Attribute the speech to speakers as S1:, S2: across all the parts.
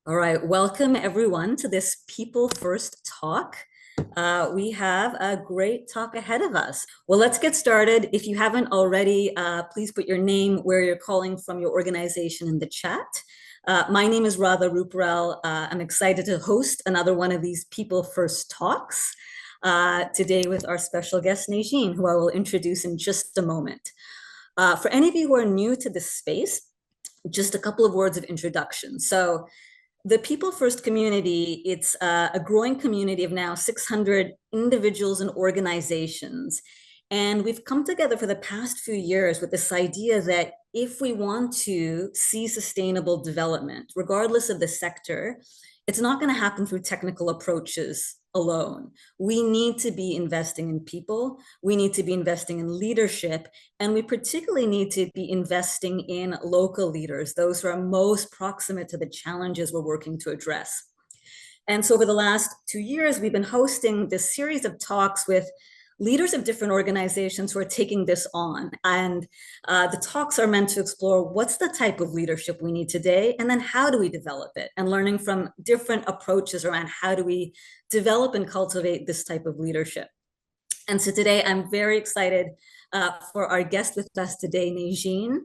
S1: All right, welcome everyone to this People First Talk. We have a great talk ahead of us. Well, let's get started. If you haven't already, please put your name, where you're calling from, your organization in the chat. My name is Radha Ruparel. I'm excited to host another one of these People First Talks today with our special guest, Nedgine, who I will introduce in just a moment. For any of you who are new to this space, just a couple of words of introduction. So the People First community, it's a growing community of now 600 individuals and organizations. And we've come together for the past few years with this idea that if we want to see sustainable development, regardless of the sector, it's not going to happen through technical approaches alone. We need to be investing in people, we need to be investing in leadership, and we particularly need to be investing in local leaders, those who are most proximate to the challenges we're working to address. And so over the last 2 years, we've been hosting this series of talks with leaders of different organizations who are taking this on. And the talks are meant to explore what's the type of leadership we need today, and then how do we develop it, and learning from different approaches around how do we develop and cultivate this type of leadership. And so today I'm very excited for our guest with us today, Nedgine.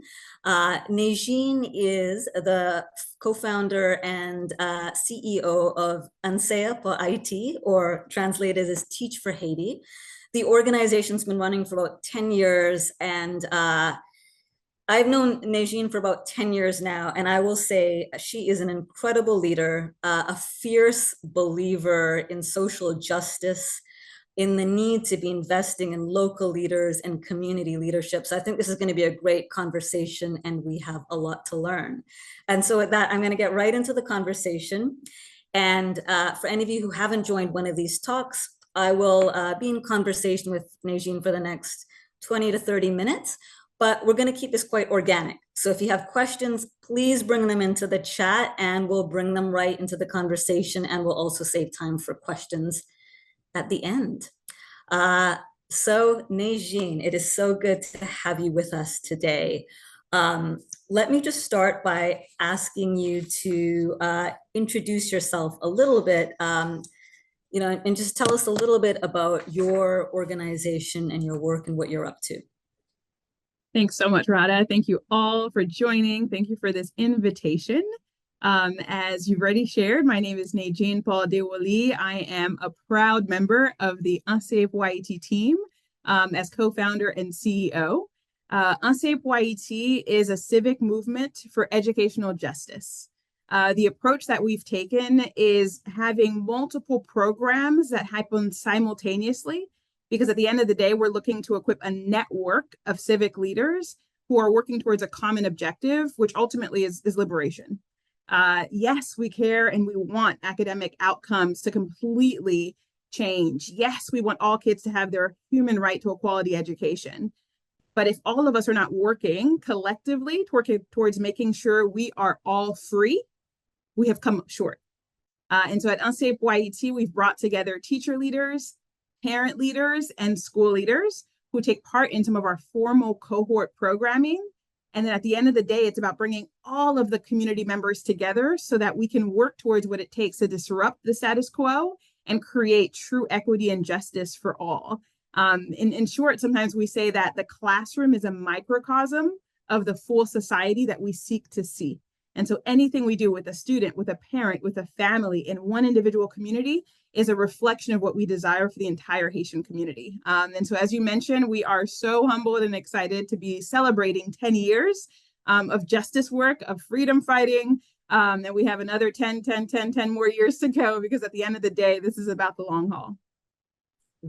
S1: Nedgine is the co-founder and CEO of Ansea for IT, or translated as Teach for Haiti. The organization's been running for about 10 years, and I've known Nedgine for about 10 years now, and I will say she is an incredible leader, a fierce believer in social justice, in the need to be investing in local leaders and community leadership. So I think this is going to be a great conversation, and we have a lot to learn. And so with that, I'm going to get right into the conversation. And for any of you who haven't joined one of these talks, I will be in conversation with Nedgine for the next 20 to 30 minutes, but we're going to keep this quite organic. So if you have questions, please bring them into the chat and we'll bring them right into the conversation, and we'll also save time for questions at the end. So Nedgine, it is so good to have you with us today. Let me just start by asking you to introduce yourself a little bit, and just tell us a little bit about your organization and your work and what you're up to.
S2: Thanks so much, Radha. Thank you all for joining. Thank you for this invitation. As you've already shared, my name is Nedgine Paul Deroly. I am a proud member of the Ansea for IT team as co-founder and CEO. Ansea for IT is a civic movement for educational justice. The approach that we've taken is having multiple programs that happen simultaneously, because at the end of the day, we're looking to equip a network of civic leaders who are working towards a common objective, which ultimately is liberation. Yes, we care and we want academic outcomes to completely change. Yes, we want all kids to have their human right to a quality education. But if all of us are not working collectively towards making sure we are all free, we have come up short. And so at Ansea for IT, we've brought together teacher leaders, parent leaders, and school leaders who take part in some of our formal cohort programming. And then at the end of the day, it's about bringing all of the community members together so that we can work towards what it takes to disrupt the status quo and create true equity and justice for all. In short, sometimes we say that the classroom is a microcosm of the full society that we seek to see. And so anything we do with a student, with a parent, with a family in one individual community is a reflection of what we desire for the entire Haitian community. And so as you mentioned, we are so humbled and excited to be celebrating 10 years of justice work, of freedom fighting. And we have another 10 more years to go, because at the end of the day, this is about the long haul.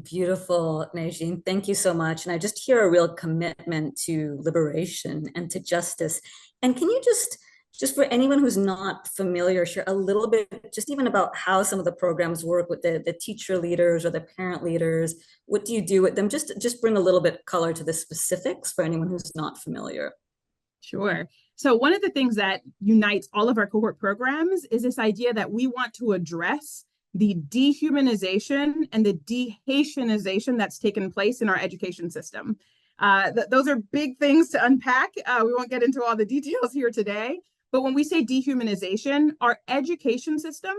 S1: Beautiful, Nedgine. Thank you so much. And I just hear a real commitment to liberation and to justice. And can you just for anyone who's not familiar, share a little bit just even about how some of the programs work with the teacher leaders or the parent leaders? What do you do with them? Just bring a little bit color to the specifics for anyone who's not familiar.
S2: Sure. So one of the things that unites all of our cohort programs is this idea that we want to address the dehumanization and the de-Haitianization that's taken place in our education system. Those are big things to unpack. We won't get into all the details here today, But when we say dehumanization, our education system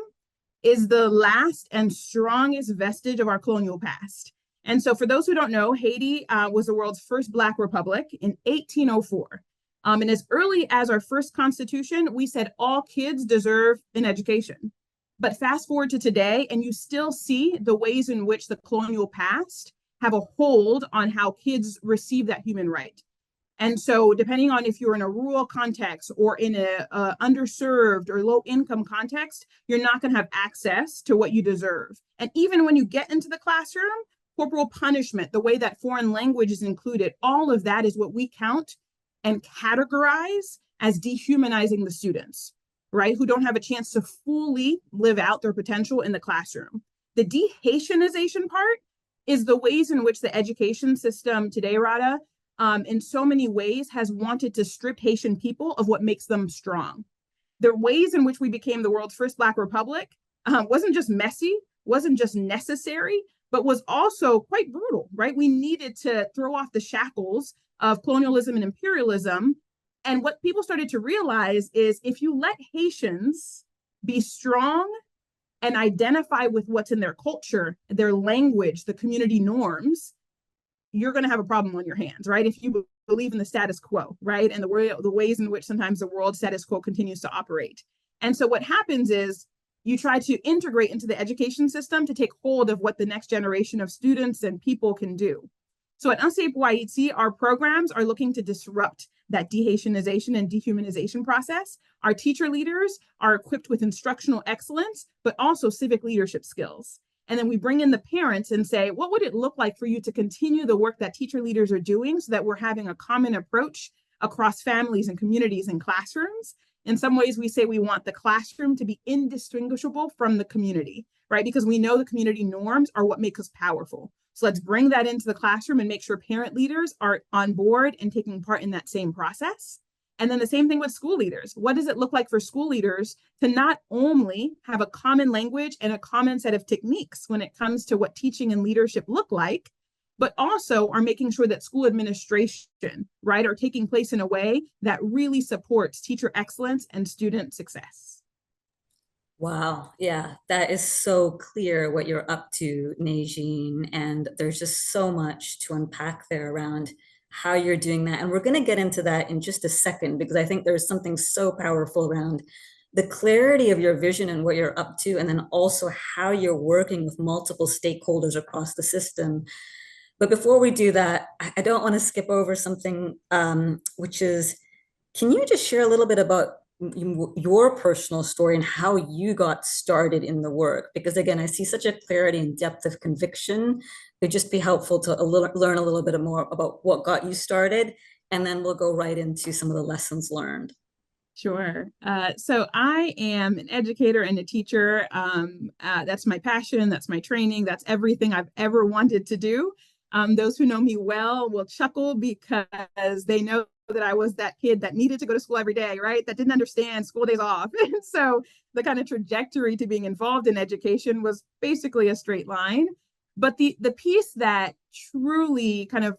S2: is the last and strongest vestige of our colonial past. And so for those who don't know, Haiti was the world's first Black republic in 1804. And as early as our first constitution, we said all kids deserve an education. But fast forward to today, and you still see the ways in which the colonial past have a hold on how kids receive that human right. And so depending on if you're in a rural context or in a underserved or low income context, you're not going to have access to what you deserve. And even when you get into the classroom, corporal punishment, the way that foreign language is included, all of that is what we count and categorize as dehumanizing the students, right? Who don't have a chance to fully live out their potential in the classroom. The de-Haitianization part is the ways in which the education system today, Rada, in so many ways has wanted to strip Haitian people of what makes them strong. The ways in which we became the world's first Black republic wasn't just messy, wasn't just necessary, but was also quite brutal, right? We needed to throw off the shackles of colonialism and imperialism. And what people started to realize is if you let Haitians be strong and identify with what's in their culture, their language, the community norms, you're going to have a problem on your hands, right? If you believe in the status quo, right? And the ways in which sometimes the world status quo continues to operate. And so what happens is you try to integrate into the education system to take hold of what the next generation of students and people can do. So at NCAPYET, our programs are looking to disrupt that de-Haitianization and dehumanization process. Our teacher leaders are equipped with instructional excellence, but also civic leadership skills. And then we bring in the parents and say, what would it look like for you to continue the work that teacher leaders are doing so that we're having a common approach across families and communities and classrooms? In some ways, we say we want the classroom to be indistinguishable from the community, right? Because we know the community norms are what make us powerful. So let's bring that into the classroom and make sure parent leaders are on board and taking part in that same process. And then the same thing with school leaders. What does it look like for school leaders to not only have a common language and a common set of techniques when it comes to what teaching and leadership look like, but also are making sure that school administration, right, are taking place in a way that really supports teacher excellence and student success.
S1: Wow. Yeah, that is so clear what you're up to, Nedgine. And there's just so much to unpack there around how you're doing that. And we're going to get into that in just a second, because I think there's something so powerful around the clarity of your vision and what you're up to, and then also how you're working with multiple stakeholders across the system. But before we do that, I don't want to skip over something, which is, can you just share a little bit about your personal story and how you got started in the work? Because again, I see such a clarity and depth of conviction. It'd just be helpful to learn a little bit more about what got you started, and then we'll go right into some of the lessons learned.
S2: Sure. So I am an educator and a teacher. That's my passion. That's my training. That's everything I've ever wanted to do. Those who know me well will chuckle because they know that I was that kid that needed to go to school every day, right? That didn't understand school days off. So the kind of trajectory to being involved in education was basically a straight line. But the piece that truly kind of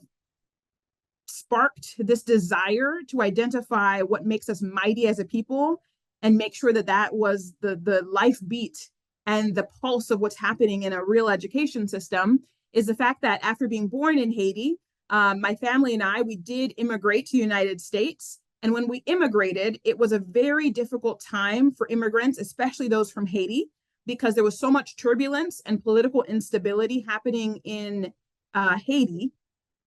S2: sparked this desire to identify what makes us mighty as a people and make sure that that was the life beat and the pulse of what's happening in a real education system is the fact that after being born in Haiti, my family and I, we did immigrate to the United States. And when we immigrated, it was a very difficult time for immigrants, especially those from Haiti, because there was so much turbulence and political instability happening in Haiti.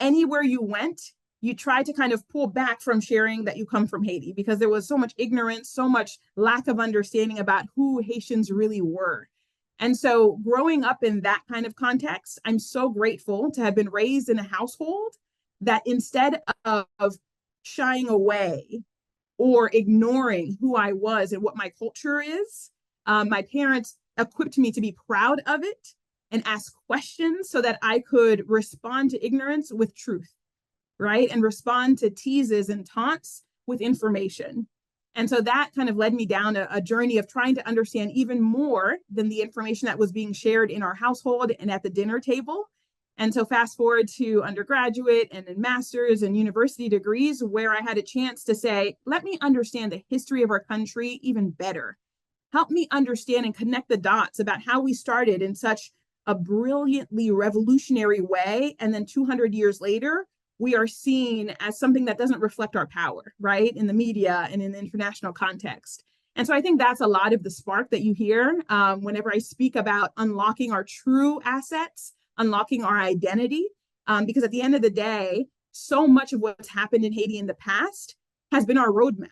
S2: Anywhere you went, you tried to kind of pull back from sharing that you come from Haiti because there was so much ignorance, so much lack of understanding about who Haitians really were. And so growing up in that kind of context, I'm so grateful to have been raised in a household that instead of shying away or ignoring who I was and what my culture is, my parents equipped me to be proud of it and ask questions so that I could respond to ignorance with truth, right? And respond to teases and taunts with information. And so that kind of led me down a journey of trying to understand even more than the information that was being shared in our household and at the dinner table. And so fast forward to undergraduate and then master's and university degrees, where I had a chance to say, let me understand the history of our country even better. Help me understand and connect the dots about how we started in such a brilliantly revolutionary way. And then 200 years later, we are seen as something that doesn't reflect our power, right? In the media and in the international context. And so I think that's a lot of the spark that you hear whenever I speak about unlocking our true assets, unlocking our identity, because at the end of the day, so much of what's happened in Haiti in the past has been our roadmap.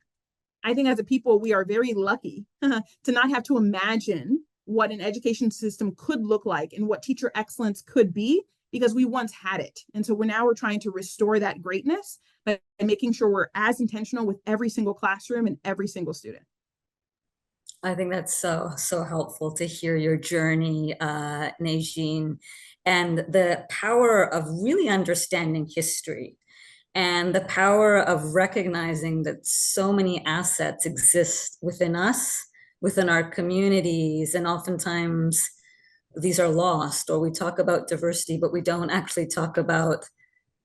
S2: I think as a people, we are very lucky to not have to imagine what an education system could look like and what teacher excellence could be, because we once had it. And so we're trying to restore that greatness by making sure we're as intentional with every single classroom and every single student.
S1: I think that's so helpful to hear your journey, Nedgine, and the power of really understanding history and the power of recognizing that so many assets exist within us, within our communities, and oftentimes these are lost, or we talk about diversity, but we don't actually talk about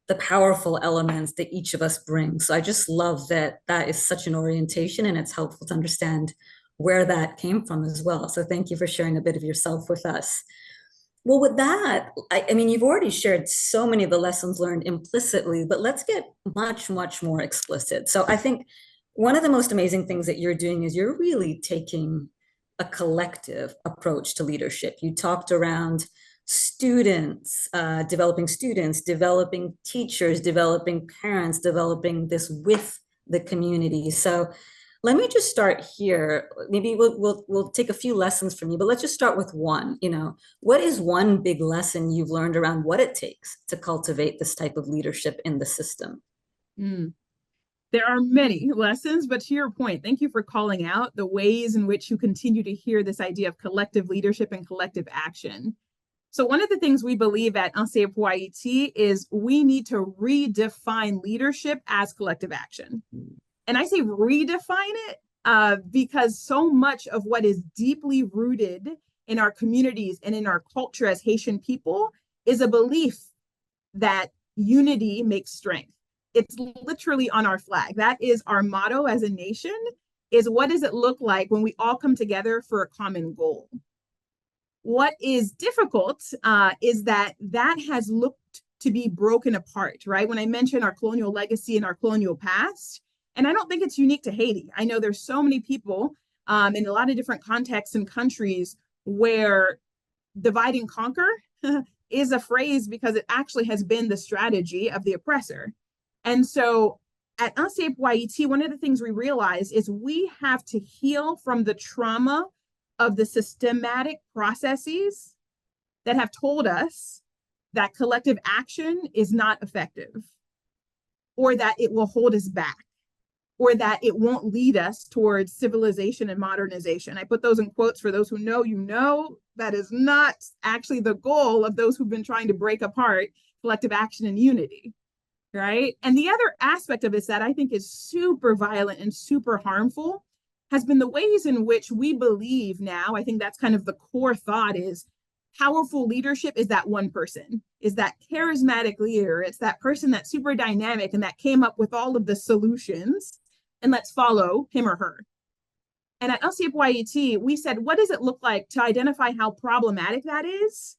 S1: the powerful elements that each of us brings. So I just love that that is such an orientation, and it's helpful to understand where that came from as well. So thank you for sharing a bit of yourself with us. Well, with that, I mean, you've already shared so many of the lessons learned implicitly, but let's get much more explicit. So I think one of the most amazing things that you're doing is you're really taking a collective approach to leadership. You talked around students, developing teachers, developing parents, developing this with the community. So let me just start here. Maybe we'll take a few lessons from you, but let's just start with one. What is one big lesson you've learned around what it takes to cultivate this type of leadership in the system?
S2: There are many lessons, but to your point, thank you for calling out the ways in which you continue to hear this idea of collective leadership and collective action. So one of the things we believe at NCFYET is we need to redefine leadership as collective action. And I say redefine it because so much of what is deeply rooted in our communities and in our culture as Haitian people is a belief that unity makes strength. It's literally on our flag. That is our motto as a nation, is what does it look like when we all come together for a common goal? What is difficult is that has looked to be broken apart, right? When I mention our colonial legacy and our colonial past, and I don't think it's unique to Haiti. I know there's so many people in a lot of different contexts and countries where divide and conquer is a phrase because it actually has been the strategy of the oppressor. And so at NCFYET, one of the things we realize is we have to heal from the trauma of the systematic processes that have told us that collective action is not effective, or that it will hold us back, or that it won't lead us towards civilization and modernization. I put those in quotes for those who know, that is not actually the goal of those who've been trying to break apart collective action and unity, right? And the other aspect of this that I think is super violent and super harmful has been the ways in which we believe now, I think that's kind of the core thought, is powerful leadership is that one person, is that charismatic leader. It's that person that's super dynamic and that came up with all of the solutions, and let's follow him or her. And at NCFYET, we said, what does it look like to identify how problematic that is,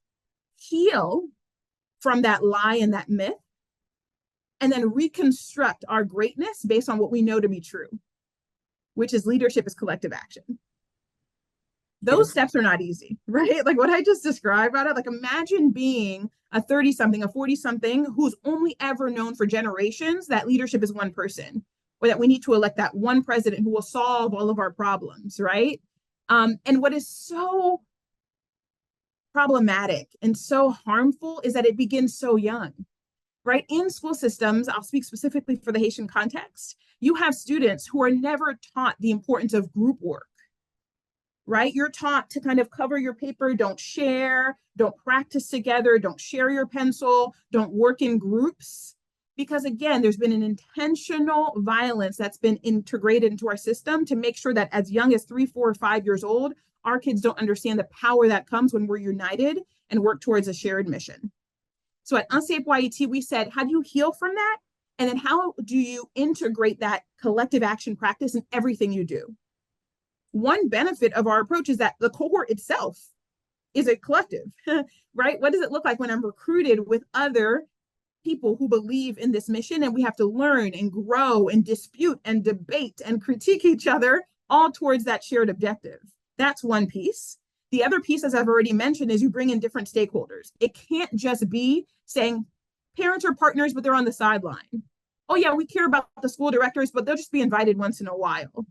S2: heal from that lie and that myth, and then reconstruct our greatness based on what we know to be true, which is leadership is collective action. Those steps are not easy, right? Like what I just described about it, like imagine being a 30-something, a 40-something who's only ever known for generations that leadership is one person, or that we need to elect that one president who will solve all of our problems, right? And what is so problematic and so harmful is that it begins so young, right? In school systems, I'll speak specifically for the Haitian context, you have students who are never taught the importance of group work, right? You're taught to kind of cover your paper, don't share, don't practice together, don't share your pencil, don't work in groups. Because again, there's been an intentional violence that's been integrated into our system to make sure that as young as 3, 4, or 5 years old, our kids don't understand the power that comes when we're united and work towards a shared mission. So at Unsafe YET, we said, how do you heal from that? And then how do you integrate that collective action practice in everything you do? One benefit of our approach is that the cohort itself is a collective, right? What does it look like when I'm recruited with other people who believe in this mission, and we have to learn and grow and dispute and debate and critique each other all towards that shared objective? That's one piece. The other piece, as I've already mentioned, is you bring in different stakeholders. It can't just be saying parents are partners, but they're on the sideline. Oh yeah, we care about the school directors, but they'll just be invited once in a while.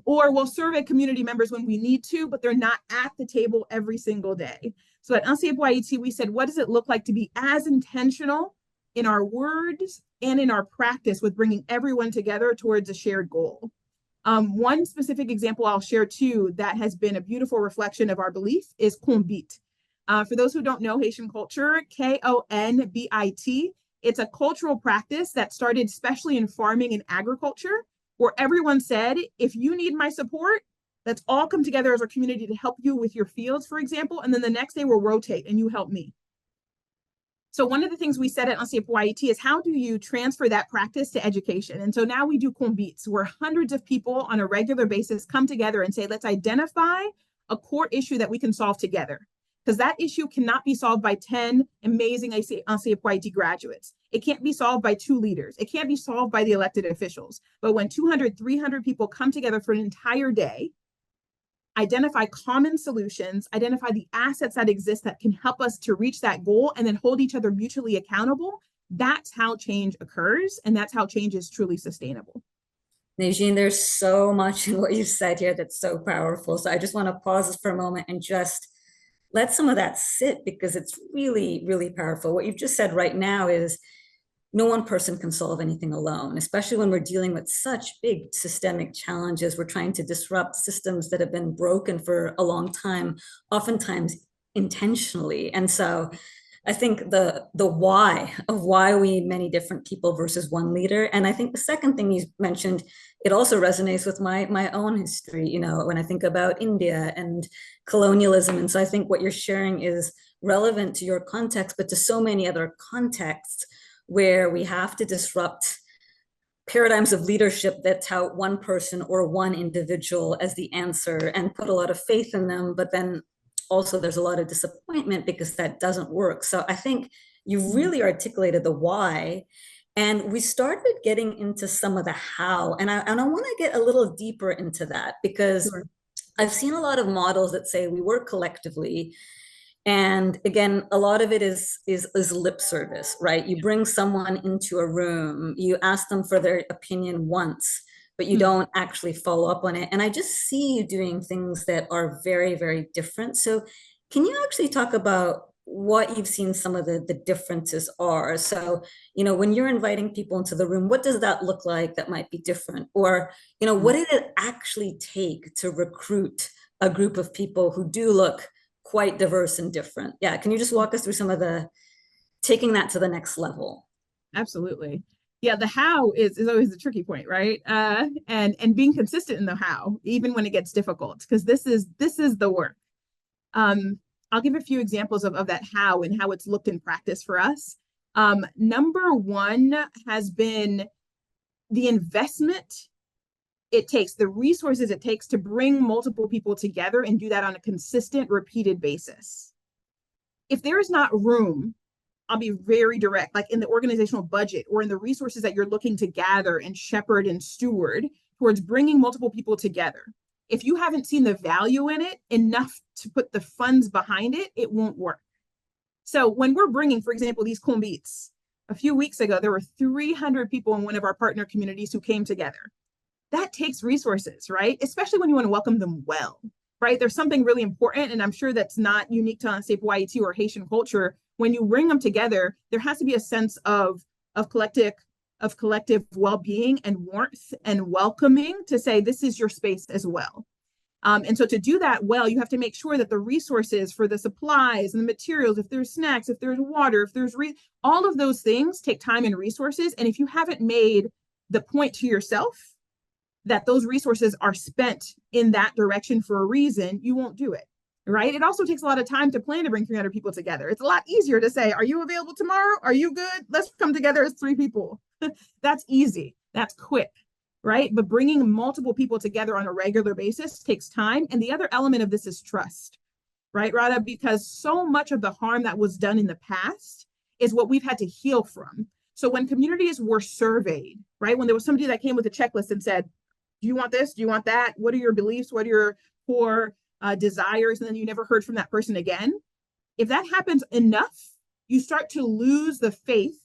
S2: Or we'll survey community members when we need to, but they're not at the table every single day. So at Unsafe YET, we said, what does it look like to be as intentional in our words and in our practice with bringing everyone together towards a shared goal? One specific example I'll share too that has been a beautiful reflection of our belief is Konbit. For those who don't know Haitian culture, Konbit, it's a cultural practice that started especially in farming and agriculture, where everyone said, if you need my support, let's all come together as a community to help you with your fields, for example, and then the next day we'll rotate and you help me. So one of the things we said at Unsafe YET is, how do you transfer that practice to education? And so now we do Konbits, where hundreds of people on a regular basis come together and say, let's identify a core issue that we can solve together. Because that issue cannot be solved by 10 amazing Unsafe YET graduates. It can't be solved by 2 leaders. It can't be solved by the elected officials. But when 200, 300 people come together for an entire day, identify common solutions, identify the assets that exist that can help us to reach that goal, and then hold each other mutually accountable, that's how change occurs, and that's how change is truly sustainable.
S1: Nedgine, there's so much in what you said here that's so powerful. So I just want to pause for a moment and just let some of that sit, because it's really, really powerful. What you've just said right now is no one person can solve anything alone, especially when we're dealing with such big systemic challenges. We're trying to disrupt systems that have been broken for a long time, oftentimes intentionally. And so I think the why of why we need many different people versus one leader. And I think the second thing you mentioned, it also resonates with my own history, you know, when I think about India and colonialism. And so I think what you're sharing is relevant to your context, but to so many other contexts where we have to disrupt paradigms of leadership that tout one person or one individual as the answer and put a lot of faith in them, but then also there's a lot of disappointment because that doesn't work. So I think you really articulated the why, and we started getting into some of the how, and I want to get a little deeper into that, because
S2: Sure.
S1: I've seen a lot of models that say we work collectively. And again, a lot of it is lip service, right? You bring someone into a room, you ask them for their opinion once, but you don't actually follow up on it. And I just see you doing things that are very, very different. So can you actually talk about what you've seen some of the differences are? So, you know, when you're inviting people into the room, what does that look like that might be different? Or, you know, what did it actually take to recruit a group of people who do look quite diverse and different? Yeah, can you just walk us through some of the taking that to the next level?
S2: Absolutely. Yeah, the how is always the tricky point, right? And being consistent in the how, even when it gets difficult, because this is the work. I'll give a few examples of that how and how it's looked in practice for us. Number one has been the investment it takes, the resources it takes to bring multiple people together and do that on a consistent, repeated basis. If there is not room, I'll be very direct, like in the organizational budget or in the resources that you're looking to gather and shepherd and steward towards bringing multiple people together, if you haven't seen the value in it enough to put the funds behind it, it won't work. So when we're bringing, for example, these Konbits, a few weeks ago, there were 300 people in one of our partner communities who came together. That takes resources, right? Especially when you want to welcome them well, right? There's something really important, and I'm sure that's not unique to Unsafe YET or Haitian culture. When you bring them together, there has to be a sense of collective well-being and warmth and welcoming to say, this is your space as well. And so to do that well, you have to make sure that the resources for the supplies and the materials, if there's snacks, if there's water, if there's all of those things take time and resources. And if you haven't made the point to yourself that those resources are spent in that direction for a reason, you won't do it, right? It also takes a lot of time to plan to bring 300 people together. It's a lot easier to say, are you available tomorrow? Are you good? Let's come together as 3 people. That's easy. That's quick, right? But bringing multiple people together on a regular basis takes time. And the other element of this is trust, right, Radha? Because so much of the harm that was done in the past is what we've had to heal from. So when communities were surveyed, right, when there was somebody that came with a checklist and said, do you want this? Do you want that? What are your beliefs? What are your core desires? And then you never heard from that person again. If that happens enough, you start to lose the faith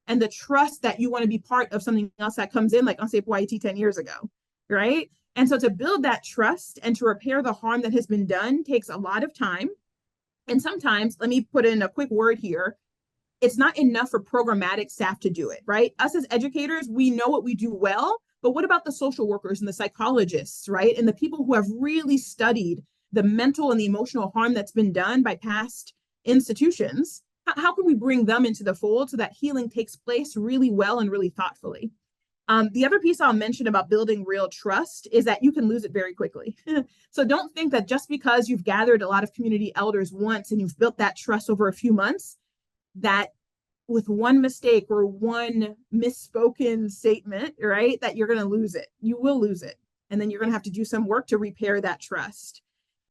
S2: and the trust that you want to be part of something else that comes in, like on say YT 10 years ago, right? And so to build that trust and to repair the harm that has been done takes a lot of time. And sometimes, let me put in a quick word here, it's not enough for programmatic staff to do it, right? Us as educators, we know what we do well, but what about the social workers and the psychologists, right? And the people who have really studied the mental and the emotional harm that's been done by past institutions? How can we bring them into the fold so that healing takes place really well and really thoughtfully? The other piece I'll mention about building real trust is that you can lose it very quickly. So don't think that just because you've gathered a lot of community elders once and you've built that trust over a few months, that with one mistake or one misspoken statement, right, that you're going to lose it. You will lose it. And then you're going to have to do some work to repair that trust.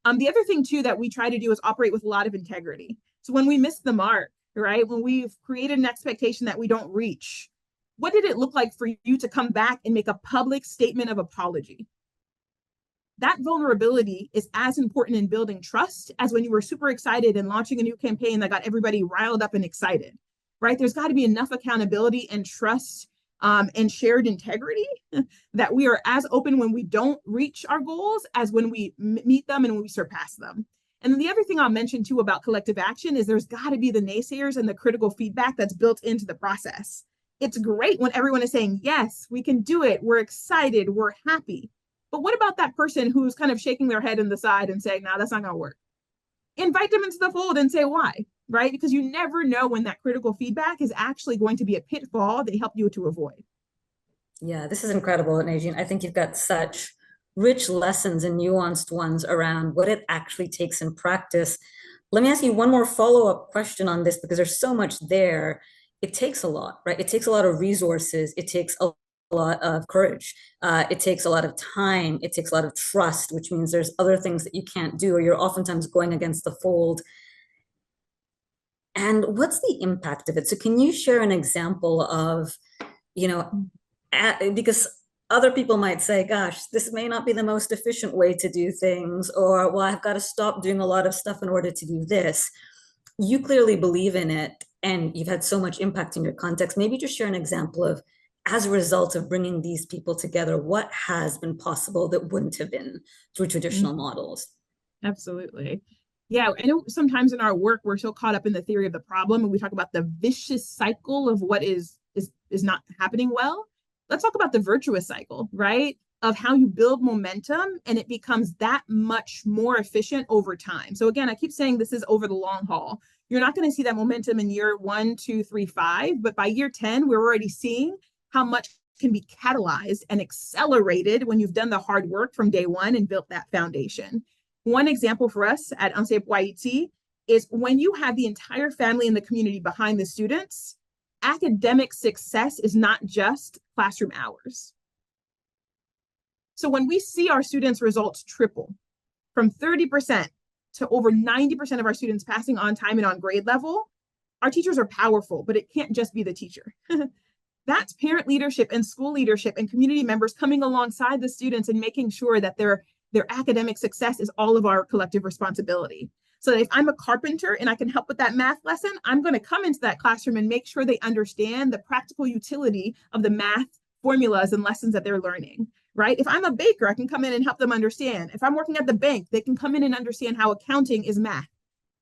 S2: The other thing, too, that we try to do is operate with a lot of integrity. So when we miss the mark, right, when we've created an expectation that we don't reach, what did it look like for you to come back and make a public statement of apology? That vulnerability is as important in building trust as when you were super excited and launching a new campaign that got everybody riled up and excited, right? There's got to be enough accountability and trust and shared integrity that we are as open when we don't reach our goals as when we meet them and when we surpass them. And then the other thing I'll mention too about collective action is there's got to be the naysayers and the critical feedback that's built into the process. It's great when everyone is saying, yes, we can do it. We're excited. We're happy. But what about that person who's kind of shaking their head in the side and saying, no, that's not going to work? Invite them into the fold and say why, right? Because you never know when that critical feedback is actually going to be a pitfall they help you to avoid.
S1: Yeah, this is incredible, Nedgine. I think you've got such rich lessons and nuanced ones around what it actually takes in practice. Let me ask you one more follow-up question on this because there's so much there. It takes a lot, right? It takes a lot of resources. It takes a lot of courage. It takes a lot of time. It takes a lot of trust, which means there's other things that you can't do, or you're oftentimes going against the fold. And what's the impact of it? So can you share an example of, you know, because other people might say, gosh, this may not be the most efficient way to do things, or, well, I've got to stop doing a lot of stuff in order to do this. You clearly believe in it, and you've had so much impact in your context. Maybe just share an example of, as a result of bringing these people together, what has been possible that wouldn't have been through traditional models?
S2: Absolutely. Yeah, I know sometimes in our work, we're so caught up in the theory of the problem and we talk about the vicious cycle of what is not happening well. Let's talk about the virtuous cycle, right? Of how you build momentum and it becomes that much more efficient over time. So again, I keep saying this is over the long haul. You're not going to see that momentum in year 1, 2, 3, 5, but by year 10, we're already seeing how much can be catalyzed and accelerated when you've done the hard work from day one and built that foundation. One example for us at UNSAPE YET is when you have the entire family and the community behind the students, academic success is not just classroom hours. So when we see our students' results triple from 30% to over 90% of our students passing on time and on grade level, our teachers are powerful, but it can't just be the teacher. That's parent leadership and school leadership and community members coming alongside the students and making sure that their academic success is all of our collective responsibility. So that if I'm a carpenter and I can help with that math lesson, I'm going to come into that classroom and make sure they understand the practical utility of the math formulas and lessons that they're learning, right? If I'm a baker, I can come in and help them understand. If I'm working at the bank, they can come in and understand how accounting is math,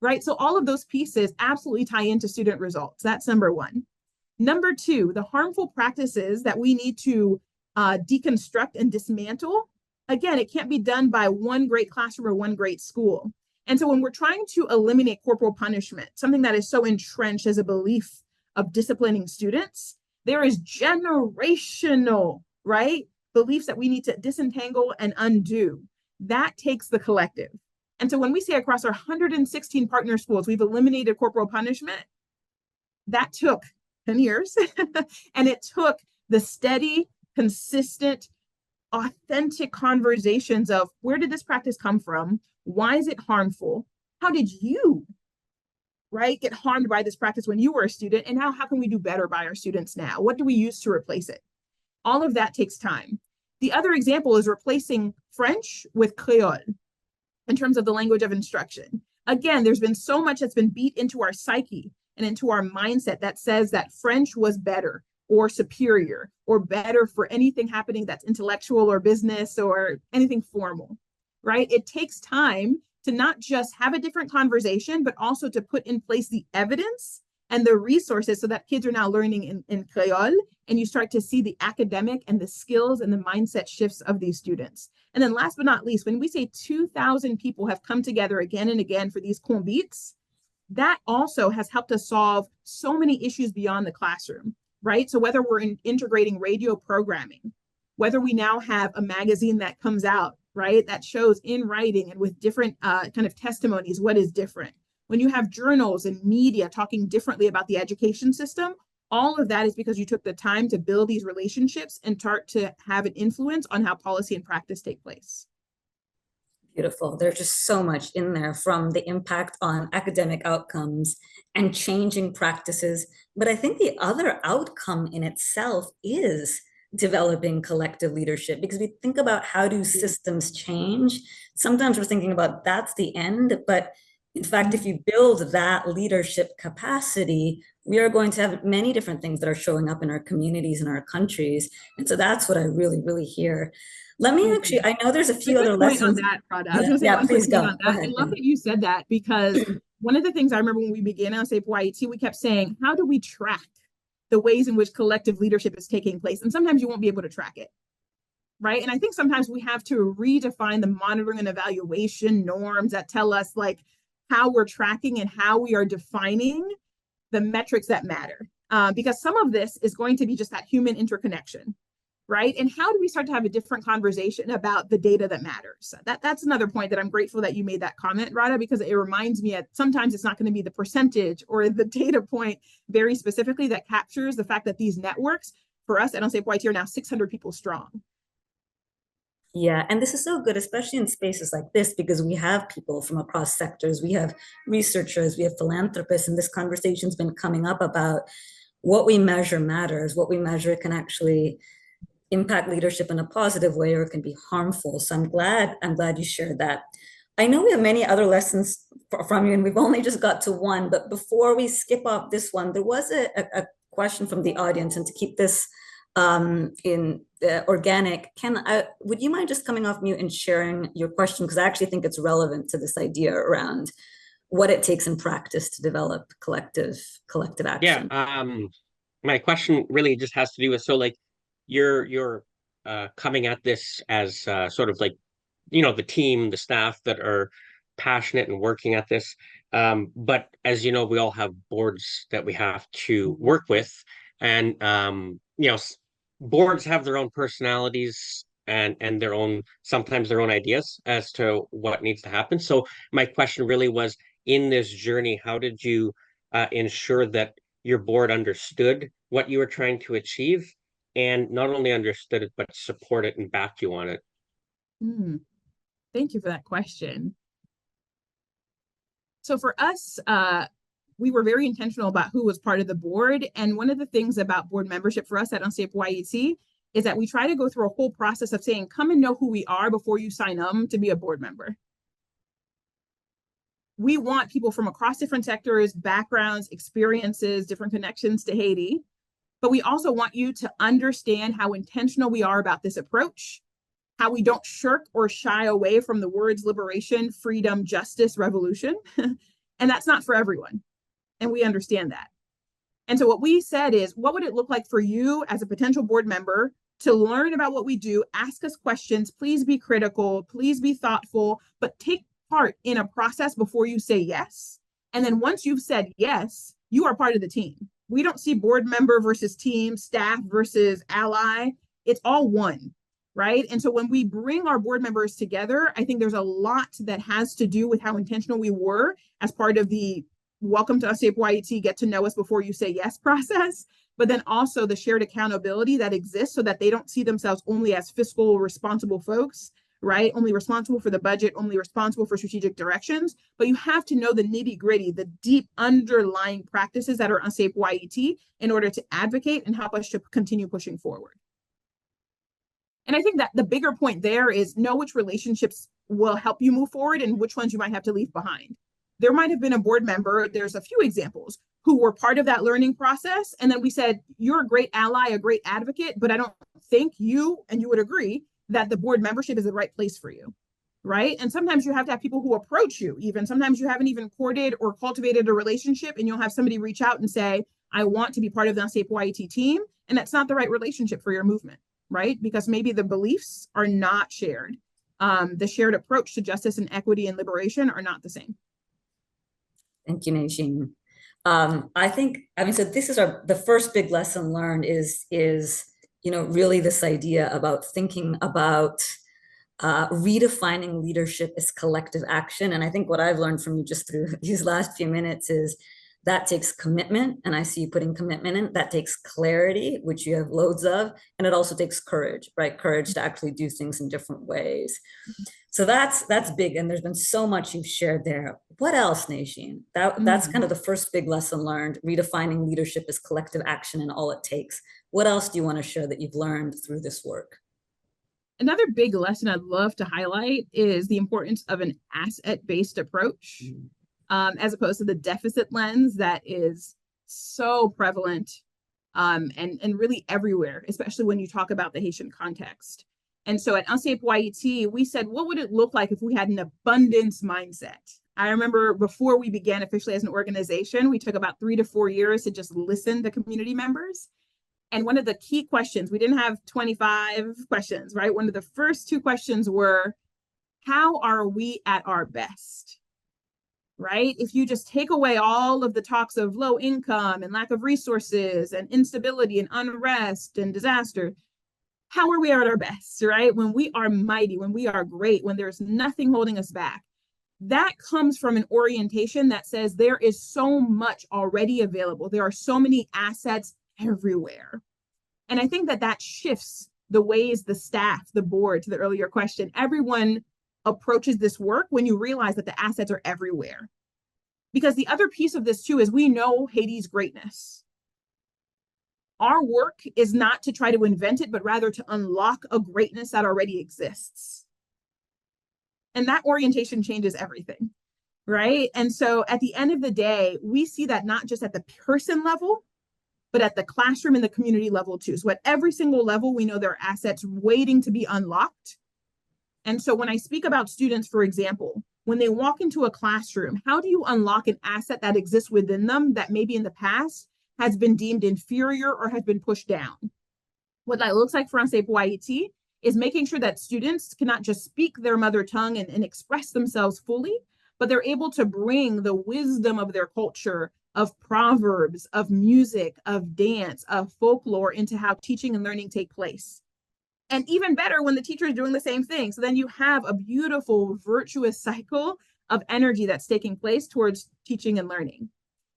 S2: right? So all of those pieces absolutely tie into student results. That's number one. Number two, the harmful practices that we need to deconstruct and dismantle. Again, it can't be done by one great classroom or one great school. And so when we're trying to eliminate corporal punishment, something that is so entrenched as a belief of disciplining students, there is generational, right, beliefs that we need to disentangle and undo. That takes the collective. And so when we say across our 116 partner schools, we've eliminated corporal punishment, that took 10 years. And it took the steady, consistent, authentic conversations of where did this practice come from? Why is it harmful? How did you, right, get harmed by this practice when you were a student? And now how can we do better by our students now? What do we use to replace it? All of that takes time. The other example is replacing French with Creole in terms of the language of instruction. Again, there's been so much that's been beat into our psyche and into our mindset that says that French was better or superior or better for anything happening that's intellectual or business or anything formal, right? It takes time to not just have a different conversation, but also to put in place the evidence and the resources so that kids are now learning in Creole, and you start to see the academic and the skills and the mindset shifts of these students. And then last but not least, when we say 2,000 people have come together again and again for these convites, that also has helped us solve so many issues beyond the classroom, right? So whether we're integrating radio programming, whether we now have a magazine that comes out, right, that shows in writing and with different kind of testimonies what is different. When you have journals and media talking differently about the education system, all of that is because you took the time to build these relationships and start to have an influence on how policy and practice take place.
S1: Beautiful. There's just so much in there, from the impact on academic outcomes and changing practices. But I think the other outcome in itself is developing collective leadership, because we think about how do systems change. Sometimes we're thinking about that's the end, but in fact, if you build that leadership capacity, we are going to have many different things that are showing up in our communities and our countries. And so that's what I really, really hear. Let me actually, I know there's a few other
S2: point
S1: lessons.
S2: on that, Prada. I was going to say
S1: Yeah,
S2: one
S1: please
S2: quick thing
S1: go.
S2: on that. I love that you said that, because one of the things I remember when we began on Safe YET, we kept saying, how do we track the ways in which collective leadership is taking place? And sometimes you won't be able to track it, right? And I think sometimes we have to redefine the monitoring and evaluation norms that tell us like how we're tracking and how we are defining the metrics that matter. Because some of this is going to be just that human interconnection, right? And how do we start to have a different conversation about the data that matters? That's another point that I'm grateful that you made that comment, Radha, because it reminds me that sometimes it's not going to be the percentage or the data point very specifically that captures the fact that these networks, for us at Unsafe YT, are now 600 people strong.
S1: Yeah, and this is so good, especially in spaces like this, because we have people from across sectors, we have researchers, we have philanthropists, and this conversation's been coming up about what we measure matters, what we measure can actually impact leadership in a positive way, or it can be harmful. So I'm glad you shared that. I know we have many other lessons from you, and we've only just got to one, but before we skip off this one, there was a question from the audience, and to keep this in organic, would you mind just coming off mute and sharing your question? Because I actually think it's relevant to this idea around what it takes in practice to develop collective action.
S3: Yeah, my question really just has to do with, so like you're coming at this as sort of like, the team, the staff that are passionate and working at this. But as you know, we all have boards that we have to work with, and boards have their own personalities and their own, sometimes their own ideas as to what needs to happen. So my question really was, in this journey, how did you ensure that your board understood what you were trying to achieve, and not only understood it, but support it and back you on it?
S2: Thank you for that question. So for us, we were very intentional about who was part of the board. And one of the things about board membership for us at Unsafe YET is that we try to go through a whole process of saying, come and know who we are before you sign on to be a board member. We want people from across different sectors, backgrounds, experiences, different connections to Haiti. But we also want you to understand how intentional we are about this approach, how we don't shirk or shy away from the words liberation, freedom, justice, revolution. And that's not for everyone. And we understand that. And so what we said is, what would it look like for you as a potential board member to learn about what we do, ask us questions, please be critical, please be thoughtful, but take part in a process before you say yes. And then once you've said yes, you are part of the team. We don't see board member versus team, staff versus ally. It's all one. right? And so when we bring our board members together, I think there's a lot that has to do with how intentional we were as part of the welcome to USAPE YET, get to know us before you say yes process, but then also the shared accountability that exists so that they don't see themselves only as fiscal responsible folks, right? Only responsible for the budget, only responsible for strategic directions, but you have to know the nitty gritty, the deep underlying practices that are USAPE YET in order to advocate and help us to continue pushing forward. And I think that the bigger point there is know which relationships will help you move forward and which ones you might have to leave behind. There might have been a board member, there's a few examples, who were part of that learning process. And then we said, you're a great ally, a great advocate, but I don't think you, and you would agree, that the board membership is the right place for you, right? And sometimes you have to have people who approach you even. Sometimes you haven't even courted or cultivated a relationship and you'll have somebody reach out and say, I want to be part of the USAPE YET team. And that's not the right relationship for your movement, right? Because maybe the beliefs are not shared. The shared approach to justice and equity and liberation are not the same.
S1: Thank you, Nedgine. I think, I mean, so this is the first big lesson learned is, really this idea about thinking about redefining leadership as collective action. And I think what I've learned from you just through these last few minutes is that takes commitment, and I see you putting commitment in. That takes clarity, which you have loads of, and it also takes courage, right? Courage to actually do things in different ways. So that's big, and there's been so much you've shared there. What else, Nedgine? That's kind of the first big lesson learned, redefining leadership as collective action and all it takes. What else do you want to share that you've learned through this work?
S2: Another big lesson I'd love to highlight is the importance of an asset-based approach. As opposed to the deficit lens that is so prevalent and really everywhere, especially when you talk about the Haitian context. And so at USAPE YET, we said, what would it look like if we had an abundance mindset? I remember before we began officially as an organization, we took about 3 to 4 years to just listen to community members. And one of the key questions, we didn't have 25 questions, right? One of the first 2 questions were, how are we at our best? Right? If you just take away all of the talks of low income and lack of resources and instability and unrest and disaster, how are we at our best, right? When we are mighty, when we are great, when there's nothing holding us back, that comes from an orientation that says there is so much already available. There are so many assets everywhere. And I think that shifts the ways the staff, the board, to the earlier question, everyone approaches this work when you realize that the assets are everywhere. Because the other piece of this too is we know Haiti's greatness. Our work is not to try to invent it, but rather to unlock a greatness that already exists. And that orientation changes everything, right? And so at the end of the day, we see that not just at the person level, but at the classroom and the community level too. So at every single level, we know there are assets waiting to be unlocked. And so when I speak about students, for example, when they walk into a classroom, how do you unlock an asset that exists within them that maybe in the past has been deemed inferior or has been pushed down? What that looks like for USAPE YET is making sure that students cannot just speak their mother tongue and express themselves fully, but they're able to bring the wisdom of their culture, of proverbs, of music, of dance, of folklore into how teaching and learning take place. And even better when the teacher is doing the same thing. So then you have a beautiful, virtuous cycle of energy that's taking place towards teaching and learning.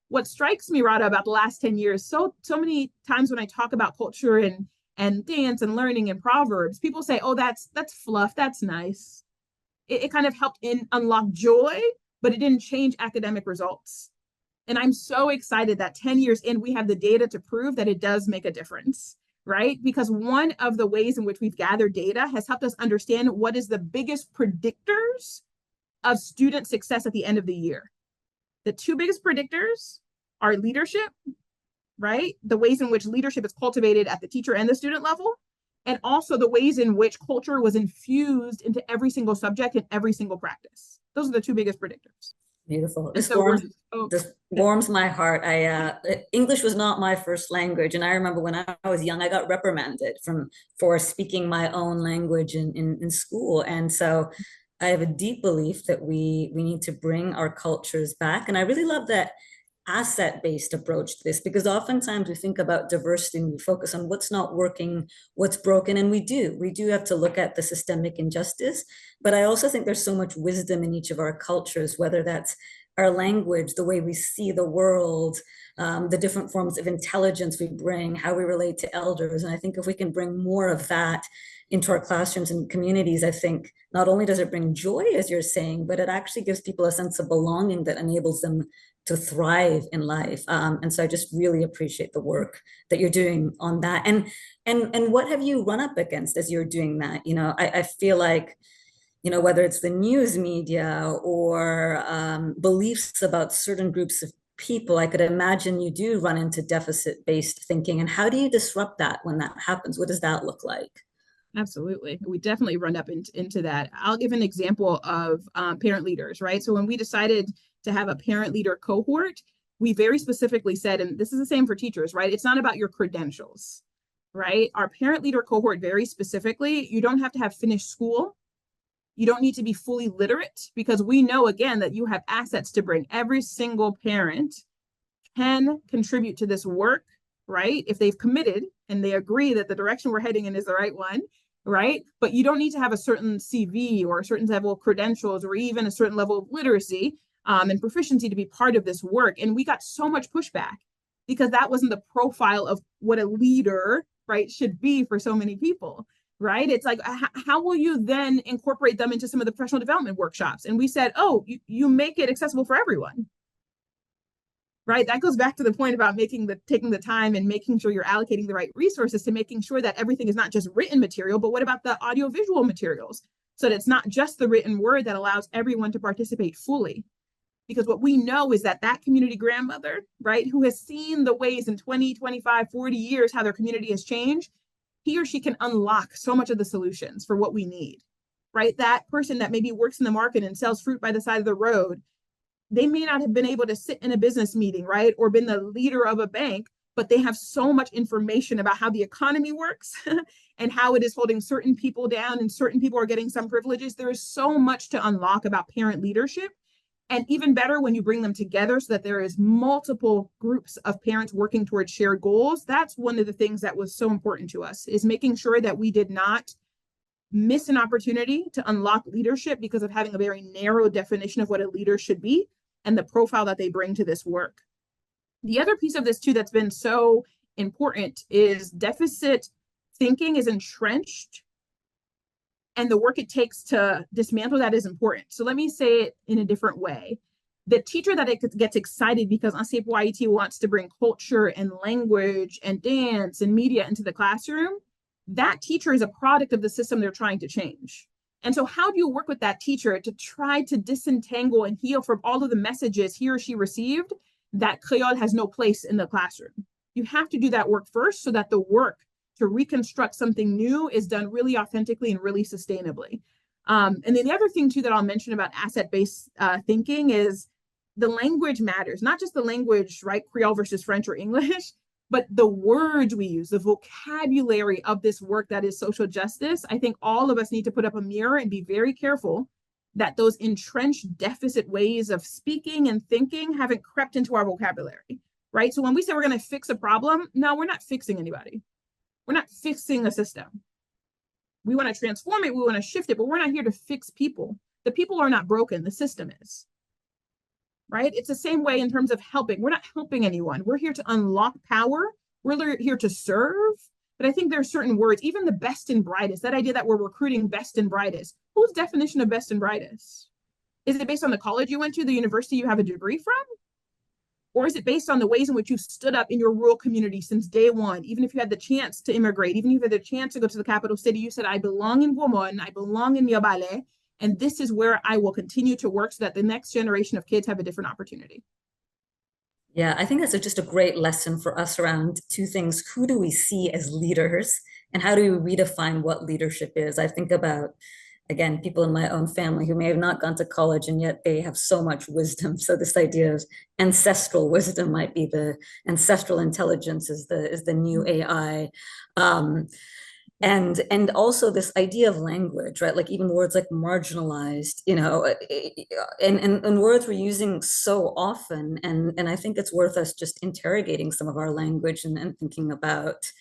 S2: What strikes me, Radha, about the last 10 years, so many times when I talk about culture and dance and learning and proverbs, people say, oh, that's fluff, that's nice. It kind of helped unlock joy, but it didn't change academic results. And I'm so excited that 10 years in, we have the data to prove that it does make a difference. Right? Because one of the ways in which we've gathered data has helped us understand what is the biggest predictors of student success at the end of the year. The 2 biggest predictors are leadership, right? The ways in which leadership is cultivated at the teacher and the student level, and also the ways in which culture was infused into every single subject and every single practice. Those are the 2 biggest predictors.
S1: Beautiful. This warms my heart. English was not my first language, and I remember when I was young, I got reprimanded for speaking my own language in school. And so I have a deep belief that we need to bring our cultures back. And I really love that asset-based approach to this, because oftentimes we think about diversity and we focus on what's not working, what's broken, and we do have to look at the systemic injustice. But I also think there's so much wisdom in each of our cultures, whether that's our language, the way we see the world, the different forms of intelligence we bring, how we relate to elders. And I think if we can bring more of that into our classrooms and communities, I think not only does it bring joy, as you're saying, but it actually gives people a sense of belonging that enables them to thrive in life. And so I just really appreciate the work that you're doing on that. And what have you run up against as you're doing that? I feel like, whether it's the news media or beliefs about certain groups of people, I could imagine you do run into deficit-based thinking. And how do you disrupt that when that happens? What does that look like?
S2: Absolutely. We definitely run up into that. I'll give an example of parent leaders, right? So when we decided to have a parent leader cohort, we very specifically said, and this is the same for teachers, right? It's not about your credentials, right? Our parent leader cohort, very specifically, you don't have to have finished school. You don't need to be fully literate, because we know, again, that you have assets to bring. Every single parent can contribute to this work, right? If they've committed and they agree that the direction we're heading in is the right one, right? But you don't need to have a certain CV or a certain level of credentials or even a certain level of literacy and proficiency to be part of this work. And we got so much pushback because that wasn't the profile of what a leader, right, should be for so many people, right? It's like, how will you then incorporate them into some of the professional development workshops? And we said, oh, you make it accessible for everyone. Right? That goes back to the point about taking the time and making sure you're allocating the right resources to making sure that everything is not just written material, but what about the audiovisual materials? So that it's not just the written word that allows everyone to participate fully. Because what we know is that community grandmother, right, who has seen the ways in 20, 25, 40 years how their community has changed, he or she can unlock so much of the solutions for what we need, right? That person that maybe works in the market and sells fruit by the side of the road, they may not have been able to sit in a business meeting, right, or been the leader of a bank, but they have so much information about how the economy works and how it is holding certain people down and certain people are getting some privileges. There is so much to unlock about parent leadership. And even better when you bring them together so that there is multiple groups of parents working towards shared goals. That's one of the things that was so important to us, is making sure that we did not miss an opportunity to unlock leadership because of having a very narrow definition of what a leader should be and the profile that they bring to this work. The other piece of this too that's been so important is deficit thinking is entrenched, and the work it takes to dismantle that is important. So let me say it in a different way. The teacher that gets excited because ANSYEP wants to bring culture and language and dance and media into the classroom, that teacher is a product of the system they're trying to change. And so how do you work with that teacher to try to disentangle and heal from all of the messages he or she received that Creole has no place in the classroom? You have to do that work first so that the work to reconstruct something new is done really authentically and really sustainably. And then the other thing too that I'll mention about asset-based thinking is the language matters, not just the language, right, Creole versus French or English, but the words we use, the vocabulary of this work that is social justice. I think all of us need to put up a mirror and be very careful that those entrenched deficit ways of speaking and thinking haven't crept into our vocabulary, right? So when we say we're going to fix a problem, no, we're not fixing anybody. We're not fixing a system. We want to transform it, we want to shift it, but we're not here to fix people. The people are not broken, the system is. Right? It's the same way in terms of helping. We're not helping anyone. We're here to unlock power. We're here to serve. But I think there are certain words, even the best and brightest, that idea that we're recruiting best and brightest. Whose definition of best and brightest? Is it based on the college you went to, the university you have a degree from? Or is it based on the ways in which you stood up in your rural community since day one? Even if you had the chance to immigrate, even if you had the chance to go to the capital city, you said, I belong in Guamon, I belong in Miabale, and this is where I will continue to work so that the next generation of kids have a different opportunity.
S1: Yeah, I think that's just a great lesson for us around two things. Who do we see as leaders, and how do we redefine what leadership is? I think about, again, people in my own family who may have not gone to college and yet they have so much wisdom. So this idea of ancestral wisdom might be the ancestral intelligence is the new AI. And also this idea of language, right? Like even words like marginalized, and words we're using so often. And I think it's worth us just interrogating some of our language and thinking about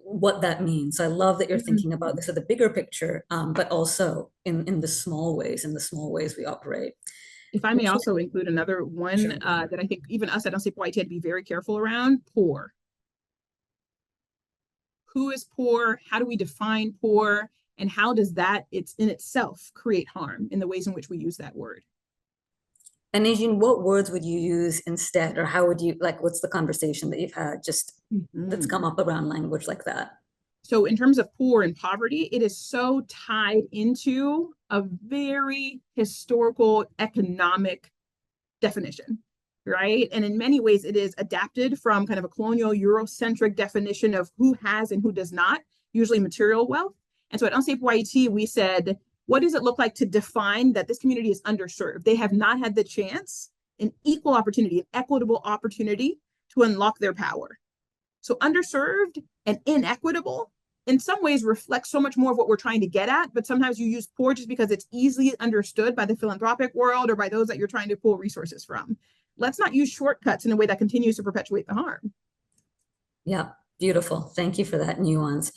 S1: what that means. So I love that you're thinking about this at the bigger picture, but also in the small ways we operate.
S2: If I may also include another one
S1: Sure.
S2: that I think even us at Unsafe YT had to be very careful around, poor. Who is poor? How do we define poor? And how does that, it's in itself, create harm in the ways in which we use that word?
S1: And Nadine, what words would you use instead? Or how would you, like, what's the conversation that you've had just that's come up around language like that?
S2: So in terms of poor and poverty, it is so tied into a very historical economic definition, right? And in many ways, it is adapted from kind of a colonial Eurocentric definition of who has and who does not, usually material wealth. And so at Unsafe YT, we said, what does it look like to define that this community is underserved? They have not had the chance, an equal opportunity, an equitable opportunity to unlock their power. So underserved and inequitable in some ways reflects so much more of what we're trying to get at, but sometimes you use poor just because it's easily understood by the philanthropic world or by those that you're trying to pull resources from. Let's not use shortcuts in a way that continues to perpetuate the harm.
S1: Yeah, beautiful. Thank you for that nuance.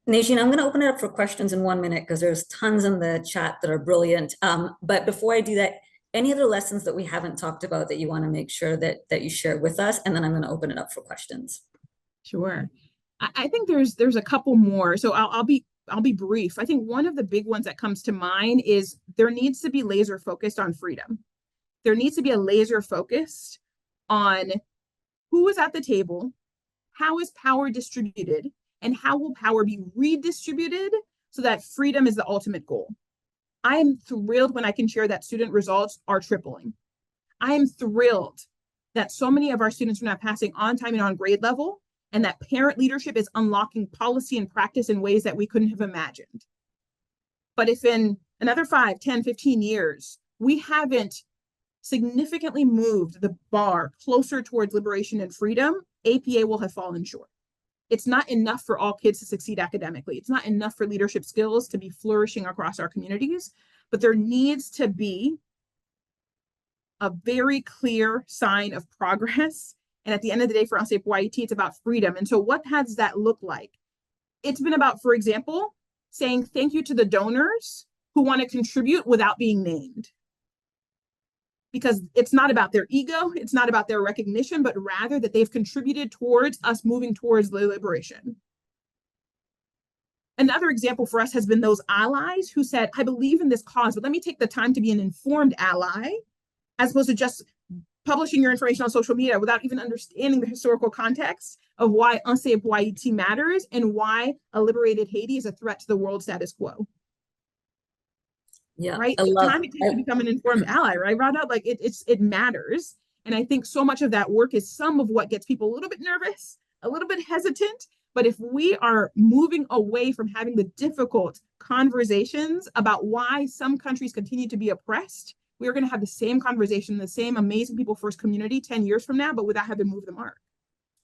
S1: Najin, I'm going to open it up for questions in 1 minute because there's tons in the chat that are brilliant. But before I do that, any other lessons that we haven't talked about that you want to make sure that you share with us? And then I'm going to open it up for questions.
S2: Sure. I think there's a couple more. So I'll be brief. I think one of the big ones that comes to mind is there needs to be laser focused on freedom. There needs to be a laser focused on who is at the table, how is power distributed, and how will power be redistributed so that freedom is the ultimate goal. I am thrilled when I can share that student results are tripling. I am thrilled that so many of our students are now passing on time and on grade level, and that parent leadership is unlocking policy and practice in ways that we couldn't have imagined. But if in another 5, 10, 15 years, we haven't significantly moved the bar closer towards liberation and freedom, APA will have fallen short. It's not enough for all kids to succeed academically. It's not enough for leadership skills to be flourishing across our communities, but there needs to be a very clear sign of progress. And at the end of the day, for Unsafe YT, it's about freedom. And so what has that look like? It's been about, for example, saying thank you to the donors who want to contribute without being named. Because it's not about their ego, it's not about their recognition, but rather that they've contributed towards us moving towards the liberation. Another example for us has been those allies who said, I believe in this cause, but let me take the time to be an informed ally, as opposed to just publishing your information on social media without even understanding the historical context of why Unsafe YT matters and why a liberated Haiti is a threat to the world status quo.
S1: Yeah,
S2: right? The time it takes to become an informed ally, right, Rada? Like it matters. And I think so much of that work is some of what gets people a little bit nervous, a little bit hesitant. But if we are moving away from having the difficult conversations about why some countries continue to be oppressed, we are going to have the same conversation, the same amazing people first community 10 years from now, but without having to move the mark.